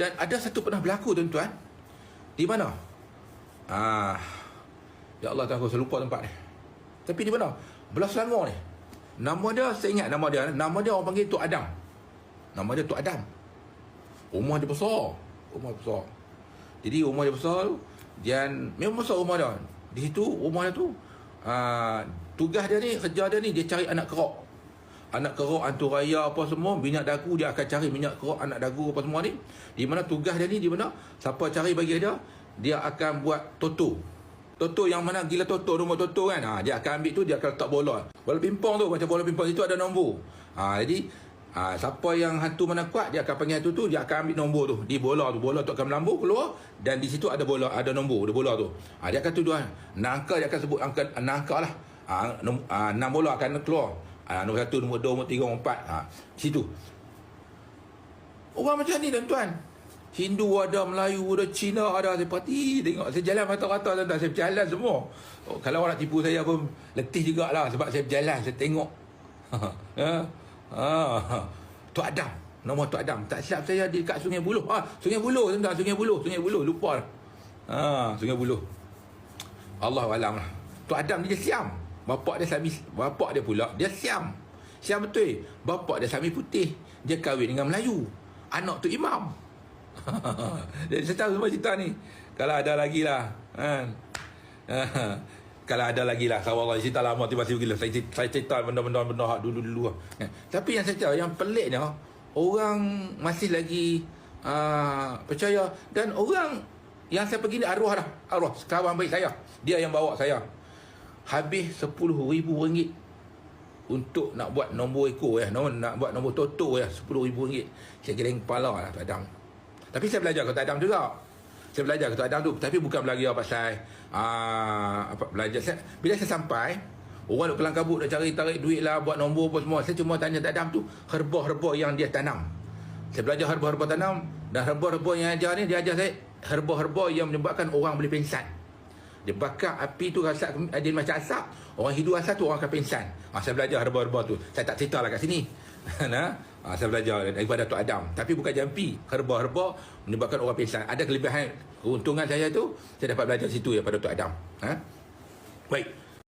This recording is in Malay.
Dan ada satu pernah berlaku tuan-tuan. Di mana? Ya Allah, aku lupa tempat ni. Tapi di mana? Belah Selangor ni. Nama dia, saya ingat nama dia. Nama dia orang panggil Tok Adam. Nama dia Tok Adam. Rumah dia besar. Jadi rumah dia besar tu, dan memang besar rumah dia. Di situ, rumah dia tu, tugas dia ni, kerja dia ni, dia cari anak kerak. Anak kerak, hantu raya apa semua, minyak dagu, dia akan cari minyak kerak, anak dagu apa semua ni. Di mana tugas dia ni, di mana siapa cari bagi dia akan buat toto. Toto yang mana gila toto, nombor toto kan. Dia akan ambil tu, dia akan letak bola. Bola pimpong tu, macam bola pimpong, itu ada nombor. Jadi siapa yang hantu mana kuat, dia akan panggil hantu tu, dia akan ambil nombor tu di bola tu. Bola tu akan melambung keluar, dan di situ ada bola, ada nombor di bola tu. Dia akan tuduh nangka, dia akan sebut angka nangka lah. 6 bola akan keluar. Nombor 1, nombor 2, nombor 3, nombor 4. Situ. Orang macam ni tuan-tuan. Hindu ada, Melayu ada, Cina ada. Saya perhati tengok, saya jalan rata-rata tuan-tuan, saya berjalan semua. Kalau orang nak tipu saya pun letih jugalah, sebab saya berjalan, saya tengok. Tok Adam, nama Tok Adam. Tak silap saya dekat Sungai Buloh. Sungai Buloh tuan-tuan, Sungai Buloh, lupa lah. Sungai Buloh. Allahualam lah. Tok Adam dia Siam. Bapak dia pula dia Siam. Siam betul. Bapak dia Sami putih. Dia kahwin dengan Melayu. Anak tu imam. Jadi saya tahu semua cerita ni. Kalau ada lagi lah, kalau ada lagi lah, Allah cerita lama tiba-tiba gila. Saya cerita benda-benda dulu. Tapi yang saya tahu, yang peliknya, orang masih lagi percaya. Dan orang yang saya pergi ni arwah dah. Arwah, kawan baik saya. Dia yang bawa saya. Habis RM10,000 untuk nak buat nombor ekor nak buat nombor toto RM10,000. Saya geleng kepala lah Tok Adam. Tapi saya belajar ke Tok Adam juga. Saya belajar ke Tok Adam tu, tapi bukan belajar pasal belajar. Bila saya sampai, orang duk kelang kabut, nak cari tarik duit lah, buat nombor apa semua. Saya cuma tanya Tok Adam tu herba-herba yang dia tanam. Saya belajar herba-herba tanam, dan herba-herba yang ajar ni, dia ajar saya herba-herba yang menyebabkan orang boleh pingsan. Dia bakar api tu, rasa ada macam asap, orang hidup asap tu orang akan pingsan. Saya belajar herba-herba tu. Saya tak cerita lah kat sini. Saya belajar daripada Tok Adam. Tapi bukan jampi. Herba-herba menyebabkan orang pingsan. Ada kelebihan, keuntungan saya tu, saya dapat belajar situ daripada Tok Adam. Baik.